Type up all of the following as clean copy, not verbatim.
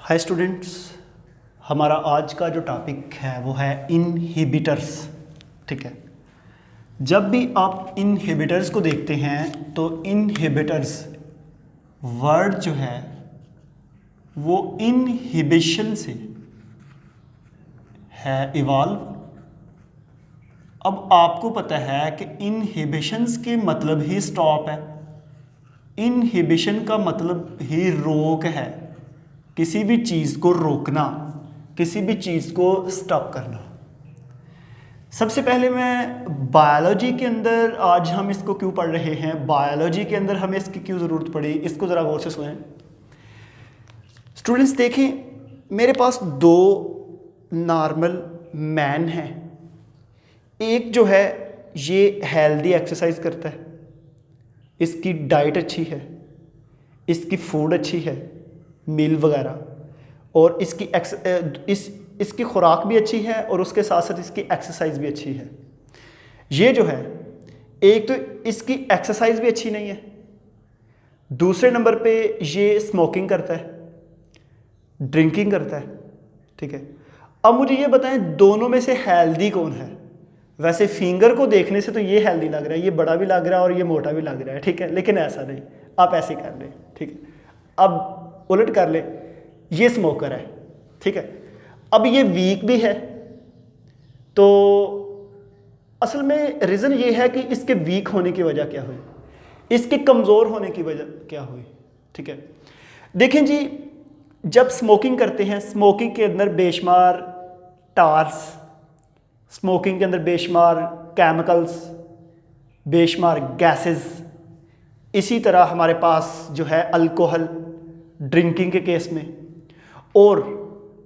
Hi students, हमारा आज का जो टॉपिक है वो है इनहिबिटर्स। ठीक है, जब भी आप इनहिबिटर्स को देखते हैं तो इनहिबिटर्स वर्ड जो है वो इनहिबिशन से है इवॉल्व। अब आपको पता है कि इनहिबिशंस के मतलब ही स्टॉप है। इनहिबिशन का मतलब ही रोक है, किसी भी चीज़ को रोकना, किसी भी चीज़ को स्टॉप करना। सबसे पहले मैं बायोलॉजी के अंदर आज हम इसको क्यों पढ़ रहे हैं, बायोलॉजी के अंदर हमें इसकी क्यों ज़रूरत पड़ी, इसको ज़रा गौर से सुनें। स्टूडेंट्स देखें, मेरे पास दो नॉर्मल मैन हैं। एक जो है ये हेल्दी एक्सरसाइज करता है, इसकी डाइट अच्छी है, इसकी फूड अच्छी है, मील वगैरह, और इसकी खुराक भी अच्छी है और उसके साथ साथ इसकी एक्सरसाइज भी अच्छी है। ये जो है, एक तो इसकी एक्सरसाइज भी अच्छी नहीं है, दूसरे नंबर पे ये स्मोकिंग करता है, ड्रिंकिंग करता है। ठीक है, अब मुझे ये बताएं दोनों में से हेल्दी कौन है। वैसे फिंगर को देखने से तो ये हेल्दी लग रहा है, ये बड़ा भी लग रहा है और ये मोटा भी लग रहा है। ठीक है, लेकिन ऐसा नहीं, आप ऐसे कर लें। ठीक है, अब उलट कर ले, ये स्मोकर है। ठीक है, अब ये वीक भी है, तो असल में रीज़न ये है कि इसके वीक होने की वजह क्या हुई, इसके कमज़ोर होने की वजह क्या हुई। ठीक है, देखें जी, जब स्मोकिंग करते हैं, स्मोकिंग के अंदर बेशुमार टार्स, स्मोकिंग के अंदर बेशुमार केमिकल्स, बेशुमार गैसेस, इसी तरह हमारे पास जो है अल्कोहल ड्रिंकिंग के केस में। और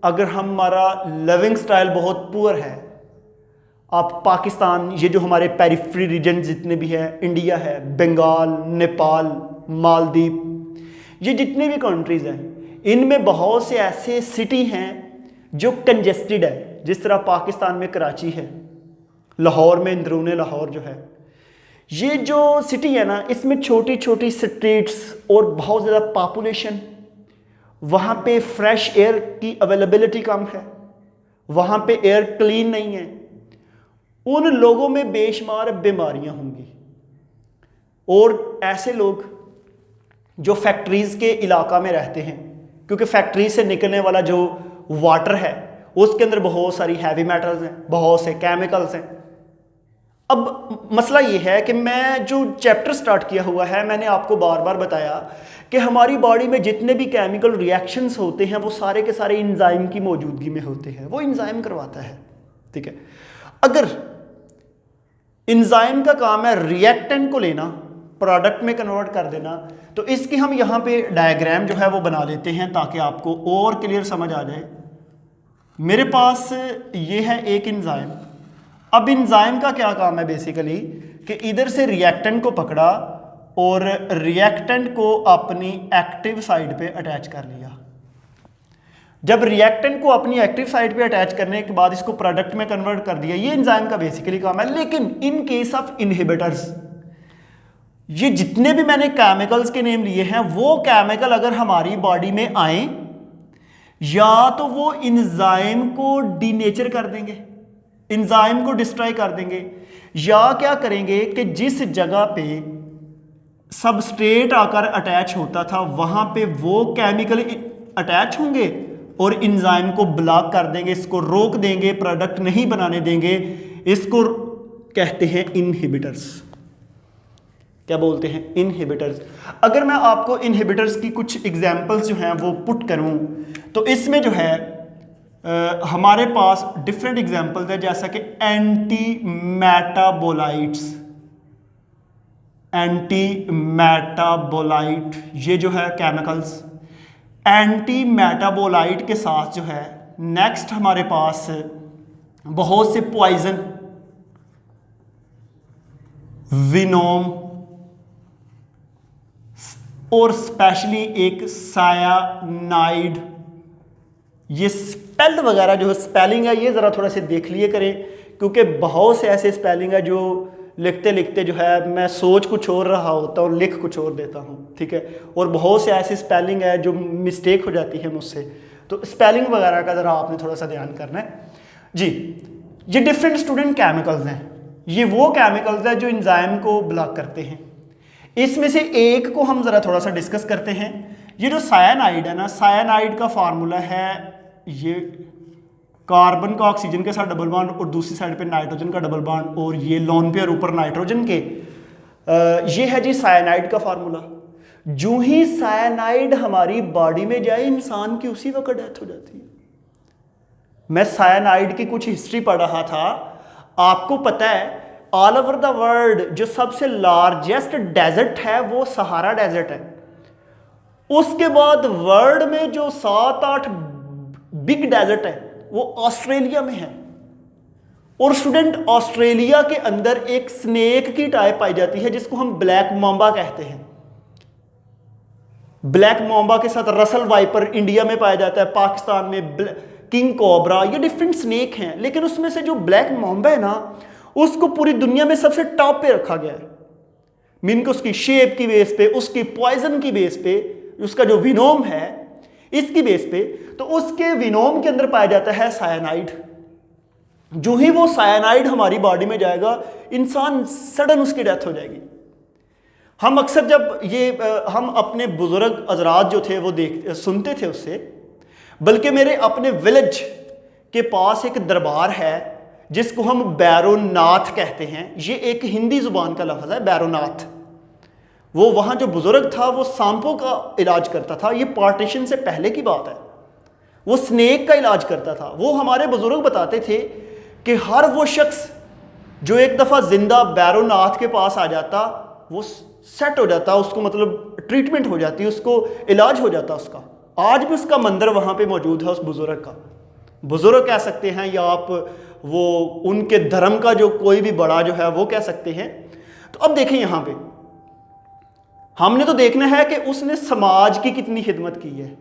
अगर हमारा लिविंग स्टाइल बहुत पुअर है, आप पाकिस्तान, ये जो हमारे पेरिफेरी रीजन जितने भी हैं, इंडिया है, बंगाल, नेपाल, मालदीव, ये जितने भी कंट्रीज़ हैं, इनमें बहुत से ऐसे सिटी हैं जो कंजेस्टेड है। जिस तरह पाकिस्तान में कराची है, लाहौर में अंदरूने लाहौर जो है, ये जो सिटी है ना, इसमें छोटी छोटी स्ट्रीट्स और बहुत ज़्यादा पॉपुलेशन, वहाँ पे फ्रेश एयर की अवेलेबिलिटी कम है, वहाँ पे एयर क्लीन नहीं है, उन लोगों में बेशुमार बीमारियाँ होंगी। और ऐसे लोग जो फैक्ट्रीज़ के इलाका में रहते हैं, क्योंकि फैक्ट्रीज से निकलने वाला जो वाटर है उसके अंदर बहुत सारी हैवी मेटल्स हैं, बहुत से केमिकल्स हैं। अब मसला ये है कि मैं जो चैप्टर स्टार्ट किया हुआ है, मैंने आपको बार बार बताया कि हमारी बॉडी में जितने भी केमिकल रिएक्शंस होते हैं वो सारे के सारे इंजाइम की मौजूदगी में होते हैं, वो इंजाइम करवाता है। ठीक है, अगर इंजाइम का काम है रिएक्टेंट को लेना, प्रोडक्ट में कन्वर्ट कर देना, तो इसकी हम यहाँ पे डायग्राम जो है वो बना लेते हैं ताकि आपको और क्लियर समझ आ जाए। मेरे पास ये है एक इंजाइम। अब इंजाइम का क्या काम है बेसिकली, कि इधर से रिएक्टेंट को पकड़ा और रिएक्टेंट को अपनी एक्टिव साइड पे अटैच कर लिया। जब रिएक्टेंट को अपनी एक्टिव साइड पे अटैच करने के बाद इसको प्रोडक्ट में कन्वर्ट कर दिया, ये एंजाइम का बेसिकली काम है। लेकिन इन केस ऑफ इनहिबिटर्स, ये जितने भी मैंने केमिकल्स के नेम लिए हैं, वो केमिकल अगर हमारी बॉडी में आए, या तो वो एंजाइम को डीनेचर कर देंगे, एंजाइम को डिस्ट्रॉय कर देंगे, या क्या करेंगे कि जिस जगह पे सबस्ट्रेट आकर अटैच होता था वहां पे वो केमिकल अटैच होंगे और एंजाइम को ब्लॉक कर देंगे, इसको रोक देंगे, प्रोडक्ट नहीं बनाने देंगे। इसको कहते हैं इनहिबिटर्स। क्या बोलते हैं? इनहिबिटर्स। अगर मैं आपको इनहिबिटर्स की कुछ एग्जांपल्स जो हैं वो पुट करूं, तो इसमें जो है हमारे पास डिफरेंट एग्जांपल्स है, जैसा कि एंटी मेटाबोलाइट्स। एंटी मेटाबोलाइट, ये जो है केमिकल्स, एंटी मेटाबोलाइट के साथ जो है नेक्स्ट हमारे पास बहुत से पॉइजन, विनोम, और स्पेशली एक सायानाइड। ये स्पेल वगैरह जो है, स्पेलिंग है, ये ज़रा थोड़ा से देख लिए करें, क्योंकि बहुत से ऐसे स्पेलिंग है जो लिखते लिखते जो है मैं सोच कुछ और रहा होता हूँ, लिख कुछ और देता हूँ। ठीक है, और बहुत से ऐसी स्पेलिंग है जो मिस्टेक हो जाती है मुझसे, तो स्पेलिंग वगैरह का ज़रा आपने थोड़ा सा ध्यान करना है जी। ये डिफरेंट स्टूडेंट केमिकल्स हैं, ये वो केमिकल्स हैं जो एंजाइम को ब्लॉक करते हैं। इसमें से एक को हम ज़रा थोड़ा सा डिस्कस करते हैं। ये जो साइनाइड है ना, साइनाइड का फार्मूला है ये कार्बन का ऑक्सीजन के साथ डबल बॉन्ड और दूसरी साइड पे नाइट्रोजन का डबल बॉन्ड और ये लोन पेयर ऊपर नाइट्रोजन के, ये है जी साइनाइड का फार्मूला। जो ही साइनाइड हमारी बॉडी में जाए इंसान की उसी वक्त डेथ हो जाती है। मैं साइनाइड की कुछ हिस्ट्री पढ़ रहा था, आपको पता है ऑल ओवर द वर्ल्ड जो सबसे लार्जेस्ट डेजर्ट है वो सहारा डेजर्ट है। उसके बाद वर्ल्ड में जो 7-8 बिग डेजर्ट है वो ऑस्ट्रेलिया में है। और स्टूडेंट ऑस्ट्रेलिया के अंदर एक स्नेक की टाइप पाई जाती है जिसको हम ब्लैक मांबा कहते हैं। ब्लैक मांबा के साथ रसल वाइपर इंडिया में पाया जाता है, पाकिस्तान में किंग कोबरा, ये डिफरेंट स्नेक हैं। लेकिन उसमें से जो ब्लैक मांबा है ना, उसको पूरी दुनिया में सबसे टॉप पे रखा गया है। मीन को उसकी शेप की बेस पे, उसकी पॉइजन की बेस पे, उसका जो विनोम है इसकी बेस पे, तो उसके विनोम के अंदर पाया जाता है साइनाइड। जो ही वो साइनाइड हमारी बॉडी में जाएगा इंसान सडन उसकी डेथ हो जाएगी। हम अक्सर जब ये हम अपने बुजुर्ग हजरात जो थे वो सुनते थे उससे, बल्कि मेरे अपने विलेज के पास एक दरबार है जिसको हम बैरोनाथ कहते हैं। ये एक हिंदी जुबान का लफ्ज़ है बैरोनाथ। वो वहाँ जो बुजुर्ग था वो सांपों का इलाज करता था। ये पार्टीशन से पहले की बात है। वो स्नेक का इलाज करता था। वो हमारे बुजुर्ग बताते थे कि हर वो शख्स जो एक दफ़ा जिंदा बैरोनाथ के पास आ जाता वो सेट हो जाता, उसको मतलब ट्रीटमेंट हो जाती, उसको इलाज हो जाता उसका। आज भी उसका मंदिर वहाँ पे मौजूद है उस बुजुर्ग का। बुजुर्ग कह सकते हैं या आप वो उनके धर्म का जो कोई भी बड़ा जो है वो कह सकते हैं। तो अब देखें यहाँ पे हमने तो देखना है कि उसने समाज की कितनी खिदमत की है,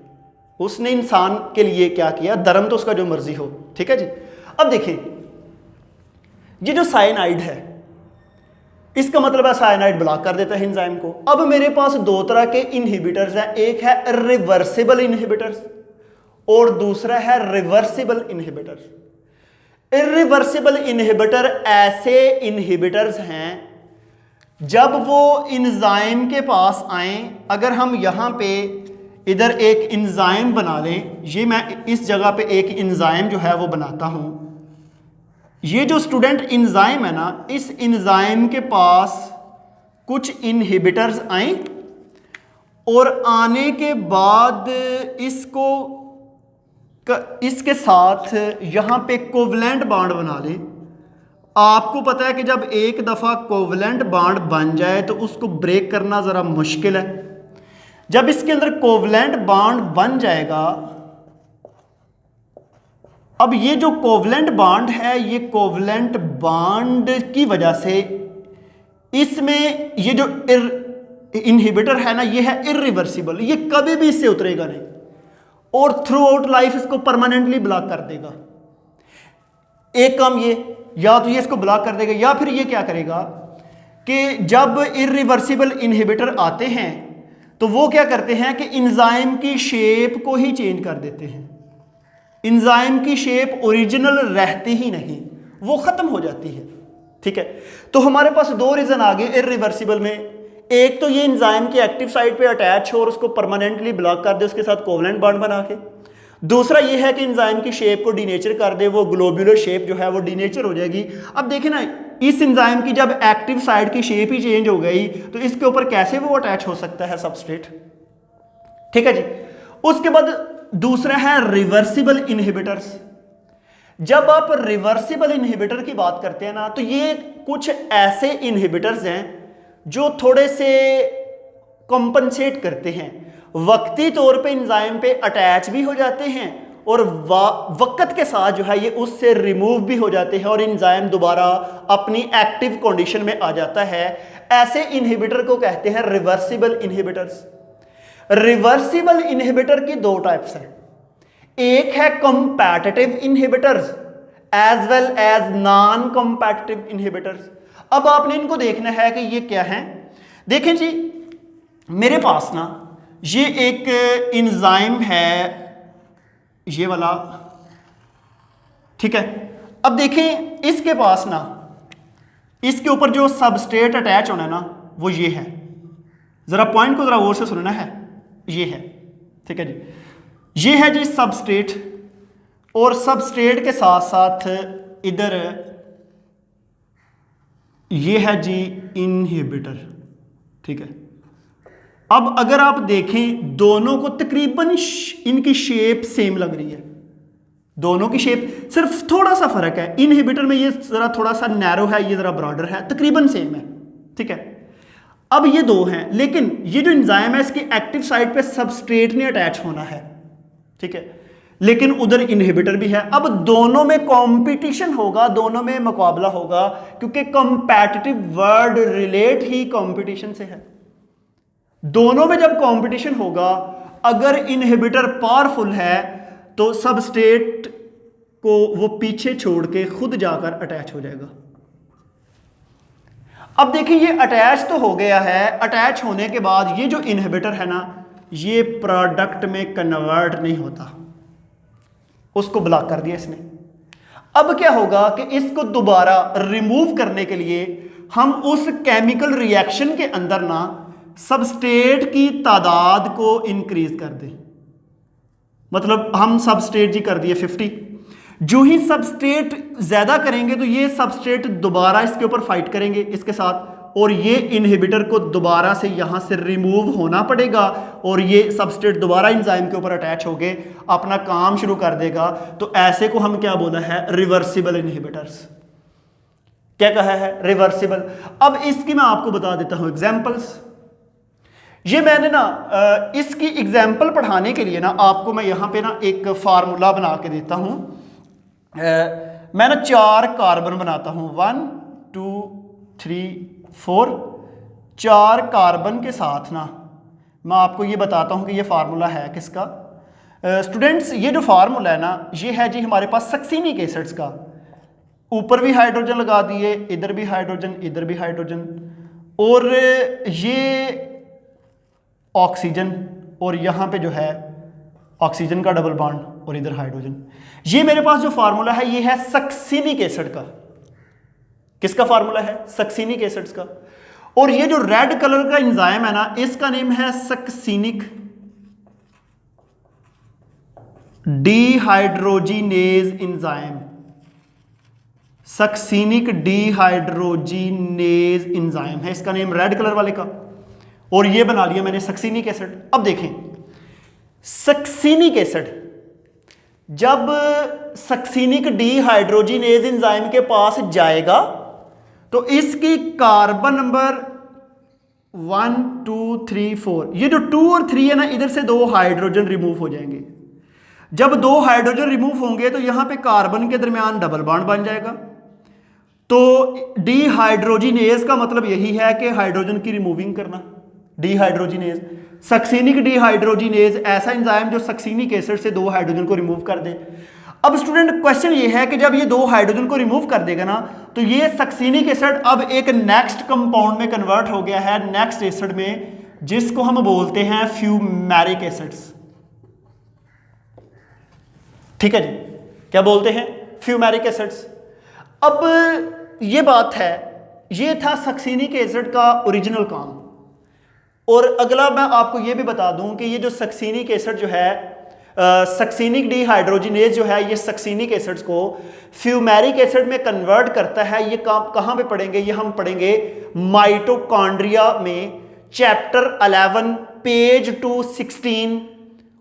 उसने इंसान के लिए क्या किया। धर्म तो उसका जो मर्जी हो, ठीक है जी। अब देखें ये जो साइनाइड है इसका मतलब है साइनाइड ब्लॉक कर देता है एंजाइम को। अब मेरे पास दो तरह के इनहिबिटर्स हैं, एक है रिवर्सिबल इनहिबिटर्स और दूसरा है रिवर्सिबल इनहिबिटर्स। इरिवर्सिबल इनहिबिटर ऐसे इनहिबिटर्स हैं जब वो एंजाइम के पास आए, अगर हम यहाँ पे इधर एक एंजाइम बना लें, ये मैं इस जगह पे एक एंजाइम जो है वो बनाता हूँ। ये जो स्टूडेंट एंजाइम है ना, इस एंजाइम के पास कुछ इनहिबिटर्स आए और आने के बाद इसके साथ यहाँ पे कोवलेंट बॉन्ड बना ले। आपको पता है कि जब एक दफ़ा कोवलेंट बॉन्ड बन जाए तो उसको ब्रेक करना ज़रा मुश्किल है। जब इसके अंदर कोवलेंट बॉन्ड बन जाएगा, अब ये जो कोवलेंट बॉन्ड है, ये कोवलेंट बॉन्ड की वजह से इसमें ये जो इनहिबिटर है ना, ये है इरिवर्सिबल, ये कभी भी इससे उतरेगा नहीं और थ्रू आउट लाइफ इसको परमानेंटली ब्लॉक कर देगा। एक काम ये, या तो ये इसको ब्लॉक कर देगा या फिर ये क्या करेगा कि जब इरिवर्सिबल इनहिबिटर आते हैं तो वो क्या करते हैं कि एंजाइम की शेप को ही चेंज कर देते हैं। एंजाइम की शेप ओरिजिनल रहती ही नहीं, वो खत्म हो जाती है, ठीक है। तो हमारे पास दो रीजन आ गए इरिवर्सिबल में। एक तो ये एंजाइम की एक्टिव साइट पे अटैच हो और उसको परमानेंटली ब्लॉक कर दे उसके साथ कोवलेंट बॉन्ड बना के। दूसरा ये है कि एंजाइम की शेप को डीनेचर कर दे, वो ग्लोब्यूलर शेप जो है वो डीनेचर हो जाएगी। अब देखें ना, इस एंजाइम की जब एक्टिव साइट की शेप ही चेंज हो गई तो इसके ऊपर कैसे वो अटैच हो सकता है सबस्ट्रेट, ठीक है जी। उसके बाद दूसरा है रिवर्सिबल इनहिबिटर्स। जब आप रिवर्सिबल इनहिबिटर की बात करते हैं ना, तो ये कुछ ऐसे इनहिबिटर्स हैं जो थोड़े से कॉम्पनसेट करते हैं, वक्ती तौर पे एंजाइम पे अटैच भी हो जाते हैं और वक्त के साथ जो है ये उससे रिमूव भी हो जाते हैं और एंजाइम दोबारा अपनी एक्टिव कंडीशन में आ जाता है। ऐसे इनहिबिटर को कहते हैं रिवर्सिबल इनहिबिटर्स। रिवर्सिबल इनहिबिटर की दो टाइप्स हैं, एक है competitive inhibitors as well as non competitive inhibitors. अब आपने इनको देखना है कि ये क्या है। देखें जी, मेरे पास ना ये एक एंजाइम है, ये वाला, ठीक है। अब देखें इसके पास ना, इसके ऊपर जो सबस्ट्रेट अटैच होना है ना वो ये है। जरा पॉइंट को जरा गौर से सुनना है, ये है, ठीक है जी। ये है जी सबस्ट्रेट, और सबस्ट्रेट के साथ साथ इधर ये है जी इनहिबिटर, ठीक है। अब अगर आप देखें दोनों को तकरीबन इनकी शेप सेम लग रही है, दोनों की शेप, सिर्फ थोड़ा सा फर्क है। इनहिबिटर में ये जरा थोड़ा सा नैरो है, ये जरा ब्रॉडर है, तकरीबन सेम है, ठीक है। अब ये दो हैं, लेकिन ये जो एंजाइम है इसकी एक्टिव साइट पे सबस्ट्रेट ने अटैच होना है, ठीक है, लेकिन उधर इनहिबिटर भी है। अब दोनों में कंपटीशन होगा, दोनों में मुकाबला होगा, क्योंकि कंपैटिटिव वर्ड रिलेट ही कंपटीशन से है। दोनों में जब कंपटीशन होगा, अगर इनहिबिटर पावरफुल है तो सबस्ट्रेट को वो पीछे छोड़ के खुद जाकर अटैच हो जाएगा। अब देखिए ये अटैच तो हो गया है, अटैच होने के बाद ये जो इनहिबिटर है ना, ये प्रोडक्ट में कन्वर्ट नहीं होता, उसको ब्लॉक कर दिया इसने। अब क्या होगा कि इसको दोबारा रिमूव करने के लिए हम उस केमिकल रिएक्शन के अंदर ना सबस्ट्रेट की तादाद को इंक्रीज कर दें। मतलब हम सबस्ट्रेट जी कर दिए 50, जो ही सबस्ट्रेट ज्यादा करेंगे तो ये सबस्ट्रेट दोबारा इसके ऊपर फाइट करेंगे इसके साथ, और ये इनहिबिटर को दोबारा से यहां से रिमूव होना पड़ेगा, और ये सबस्ट्रेट दोबारा एंजाइम के ऊपर अटैच होके अपना काम शुरू कर देगा। तो ऐसे को हम क्या बोला है, रिवर्सिबल इनहिबिटर्स। क्या कहा है, रिवर्सिबल। अब इसकी मैं आपको बता देता हूं एग्जांपल्स। ये मैंने ना इसकी एग्जाम्पल पढ़ाने के लिए ना आपको मैं यहाँ पे ना एक फार्मूला बना के देता हूँ। मैं ना 4 कार्बन बनाता हूँ, 1 2 3 4, 4 कार्बन के साथ ना मैं आपको ये बताता हूँ कि ये फार्मूला है किसका। स्टूडेंट्स ये जो फार्मूला है ना, ये है जी हमारे पास सक्सीनिक एसिड्स का। ऊपर भी हाइड्रोजन लगा दिए, इधर भी हाइड्रोजन, इधर भी हाइड्रोजन, और ये ऑक्सीजन, और यहाँ पे जो है ऑक्सीजन का डबल बॉन्ड, और इधर हाइड्रोजन। ये मेरे पास जो फार्मूला है ये है सक्सीनिक एसिड का। किसका फार्मूला है, सक्सीनिक एसिड्स का। और ये जो रेड कलर का एंजाइम है ना, इसका नेम है succinic dehydrogenase enzyme. Succinic dehydrogenase enzyme है इसका नेम, रेड कलर वाले का। और ये बना लिया मैंने सक्सीनिक एसिड। अब देखें सक्सीनिक एसिड, जब सक्सीनिक डिहाइड्रोजिनेज एंजाइम के पास जाएगा तो इसकी कार्बन नंबर 1 2 3 4, ये जो 2 और 3 है ना, इधर से 2 हाइड्रोजन रिमूव हो जाएंगे। जब 2 हाइड्रोजन रिमूव होंगे तो यहां पे कार्बन के दरमियान डबल बॉन्ड बन जाएगा। तो डिहाइड्रोजिनेज का मतलब यही है कि हाइड्रोजन की रिमूविंग करना। डिहाइड्रोजिनेज, सक्सीनिक डिहाइड्रोजिनेज ऐसा एंजाइम जो सक्सीनिक एसिड से 2 हाइड्रोजन को रिमूव कर दे। अब स्टूडेंट क्वेश्चन ये है कि जब ये 2 हाइड्रोजन को रिमूव कर देगा ना, तो ये सक्सीनिक एसिड अब एक नेक्स्ट कंपाउंड में कन्वर्ट हो गया है, नेक्स्ट एसिड में, जिसको हम बोलते हैं फ्यूमेरिक एसिड्स। ठीक है जी, क्या बोलते हैं, फ्यूमेरिक एसिड्स। अब ये बात है, ये था सक्सीनिक एसिड का ओरिजिनल काम। और अगला मैं आपको ये भी बता दूं कि ये जो सक्सीनिक एसिड जो है, सक्सीनिक डिहाइड्रोजिनेज जो है, ये सक्सीनिक एसिड्स को फ्यूमेरिक एसिड में कन्वर्ट करता है। ये कहां पे पढ़ेंगे, ये हम पढ़ेंगे माइटोकॉन्ड्रिया में, चैप्टर 11 पेज 216।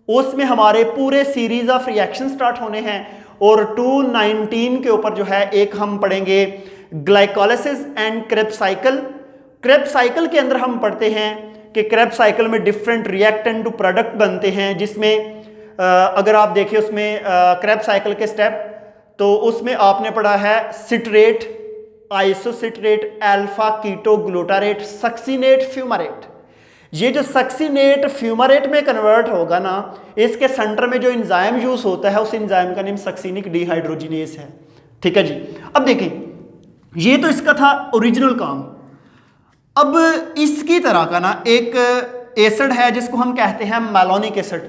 उसमें हमारे पूरे सीरीज ऑफ रिएक्शन स्टार्ट होने हैं, और 219 के ऊपर जो है एक हम पढ़ेंगे glycolysis and Krebs cycle. Krebs cycle के अंदर हम पढ़ते हैं कि क्रेब्स साइकिल में डिफरेंट रिएक्टेंट टू प्रोडक्ट बनते हैं, जिसमें अगर आप देखिए उसमें क्रेब्स साइकिल के स्टेप, तो उसमें आपने पढ़ा है citrate, isocitrate, alpha keto glutarate, succinate, fumarate. ये जो सक्सीनेट फ्यूमारेट में कन्वर्ट होगा ना, इसके सेंटर में जो एंजाइम यूज होता है उस एंजाइम का नेम सक्सीनिक डिहाइड्रोजिनेज है। ठीक है जी। अब देखिए ये तो इसका था ओरिजिनल काम। अब इसकी तरह का ना एक एसिड है जिसको हम कहते हैं मैलोनिक एसिड।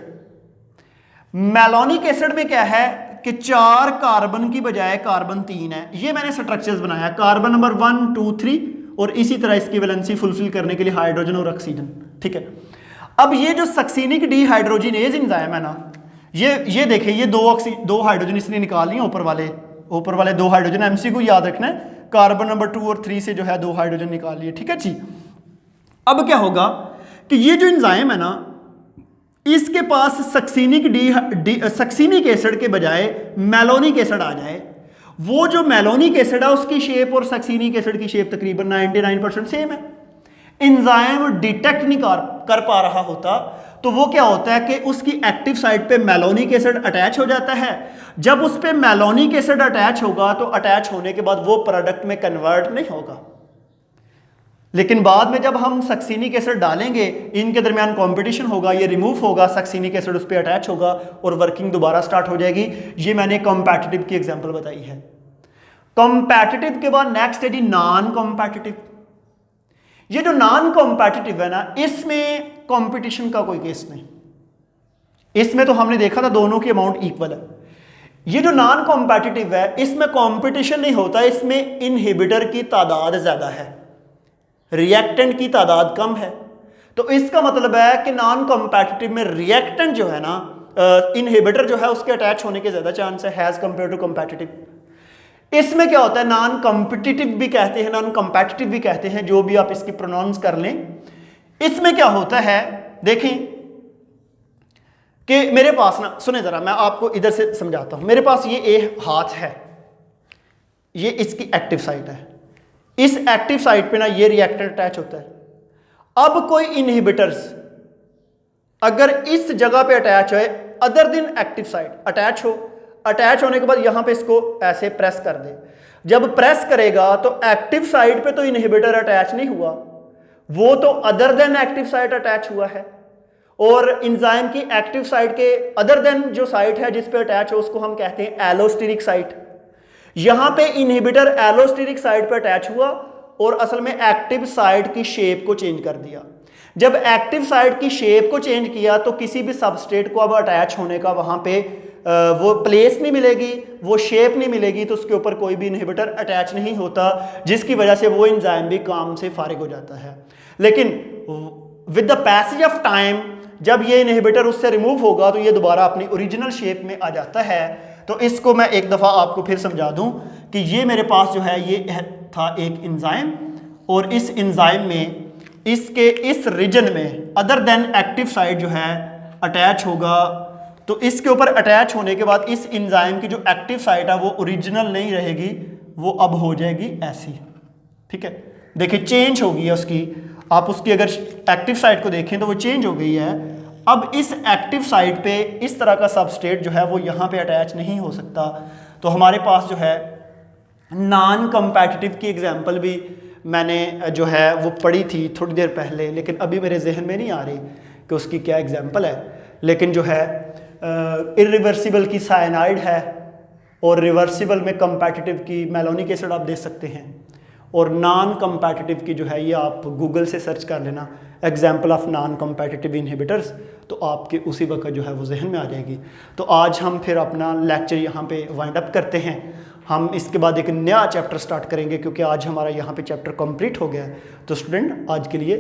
मेलोनिक एसिड में क्या है कि 4 कार्बन की बजाय कार्बन 3 है। ये मैंने स्ट्रक्चर्स बनाया, कार्बन नंबर 1 2 3 और इसी तरह इसकी वैलेंसी फुलफिल करने के लिए हाइड्रोजन और ऑक्सीजन। ठीक है, अब ये जो सक्सीनिक डिहाइड्रोजिनेज एंजाइम है ना, ये देखिए, ये दो हाइड्रोजन इसने निकाल लिए, ऊपर वाले 2 हाइड्रोजन। एमसीक्यू याद रखना है, कार्बन नंबर 2 और 3 से जो है 2 हाइड्रोजन निकाल लिए। ठीक है जी। अब क्या होगा कि ये जो एंजाइम है ना, इसके पास सक्सीनिक एसिड के बजाय मेलोनिक एसिड आ जाए। वो जो मेलोनिक एसिड है उसकी शेप और सक्सीनिक एसिड की शेप तकरीबन 99% सेम है। एंजाइम डिटेक्ट नहीं कर पा रहा होता, तो वो क्या होता है कि उसकी एक्टिव साइट पे मेलोनिक एसिड अटैच हो जाता है। जब उस पे मेलोनिक एसिड अटैच होगा तो अटैच होने के बाद वो प्रोडक्ट में कन्वर्ट नहीं होगा, लेकिन बाद में जब हम सक्सीनिक एसिड डालेंगे, इनके दरमियान कंपटीशन होगा, ये रिमूव होगा, सक्सीनिक एसिड उस पर अटैच होगा और वर्किंग दोबारा स्टार्ट हो जाएगी। ये मैंने कॉम्पैटिटिव की एग्जांपल बताई है। कॉम्पैटिटिव के बाद नेक्स्ट है जी नॉन कॉम्पैटिटिव। ये जो नॉन कॉम्पैटिटिव है ना, इसमें कंपटीशन का कोई केस नहीं। इसमें तो हमने देखा था दोनों की अमाउंट इक्वल है। ये जो नॉन कॉम्पैटिटिव है, इसमें कंपटीशन नहीं होता, इसमें इनहिबिटर की तादाद ज्यादा है, रिएक्टेंट की तादाद कम है। तो इसका मतलब है कि नॉन कॉम्पैटिटिव में रिएक्टेंट जो है ना, इनहिबिटर जो है उसके अटैच होने के ज्यादा चांस है एज कंपेयर टू कॉम्पैटिटिव। इसमें क्या होता है, नॉन कॉम्पिटिटिव भी कहते हैं, नॉन कॉम्पैटिटिव भी कहते हैं, जो भी आप इसकी प्रोनाउंस कर लें। इसमें क्या होता है, देखें कि मेरे पास ना, सुने जरा, मैं आपको इधर से समझाता हूं। मेरे पास ये हाथ है, ये इसकी एक्टिव साइट है। इस एक्टिव साइट पे ना ये रिएक्टेंट अटैच होता है। अब कोई इनहिबिटर्स अगर इस जगह पे अटैच है, other than active site attach होने के बाद यहां पे इसको ऐसे प्रेस कर दे। जब प्रेस करेगा तो एक्टिव साइट पे तो इनहिबिटर अटैच नहीं हुआ, वो तो other than active site attach हुआ है। और एंजाइम की एक्टिव साइट के अदर देन जो साइट है जिस पे अटैच हो, उसको हम कहते हैं एलोस्टेरिक साइट। यहां पे इनहिबिटर एलोस्टेरिक साइट पे अटैच हुआ और असल में एक्टिव साइट की शेप को चेंज कर दिया। जब एक्टिव साइट की शेप को चेंज किया तो किसी भी सबस्ट्रेट को अब अटैच होने का वहां पे वो प्लेस नहीं मिलेगी, वो शेप नहीं मिलेगी, तो उसके ऊपर कोई भी इनहिबिटर अटैच नहीं होता, जिसकी वजह से वो एंजाइम भी काम से फारिग हो जाता है। लेकिन with the passage of time जब ये इनहिबिटर उससे रिमूव होगा तो ये दोबारा अपनी ओरिजिनल शेप में आ जाता है। तो इसको मैं एक दफ़ा आपको फिर समझा दूं कि ये मेरे पास जो है ये था एक एंजाइम, और इस एंजाइम में इसके इस रीजन में अदर देन एक्टिव साइट जो है अटैच होगा। तो इसके ऊपर अटैच होने के बाद इस एंजाइम की जो एक्टिव साइट है वो ओरिजिनल नहीं रहेगी, वो अब हो जाएगी ऐसी। ठीक है, देखिए चेंज हो गई है उसकी। आप उसकी अगर एक्टिव साइट को देखें तो वो चेंज हो गई है। अब इस एक्टिव साइट पे इस तरह का सबस्ट्रेट जो है वो यहाँ पे अटैच नहीं हो सकता। तो हमारे पास जो है नॉन कॉम्पैटिटिव की एग्जांपल भी मैंने जो है वो पढ़ी थी थोड़ी देर पहले, लेकिन अभी मेरे जहन में नहीं आ रही कि उसकी क्या एग्जांपल है। लेकिन जो है इरिवर्सिबल की साइनाइड है, और रिवर्सिबल में कॉम्पैटिटिव की मेलोनिक एसिड आप दे सकते हैं, और नॉन कॉम्पैटिटिव की जो है ये आप गूगल से सर्च कर लेना एग्जाम्पल ऑफ नॉन कॉम्पैटिटिव इनहिबिटर्स, तो आपके उसी वक्त जो है वो जहन में आ जाएगी। तो आज हम फिर अपना लेक्चर यहाँ पे वाइंड अप करते हैं। हम इसके बाद एक नया चैप्टर स्टार्ट करेंगे क्योंकि आज हमारा यहाँ पे चैप्टर कंप्लीट हो गया है। तो स्टूडेंट आज के लिए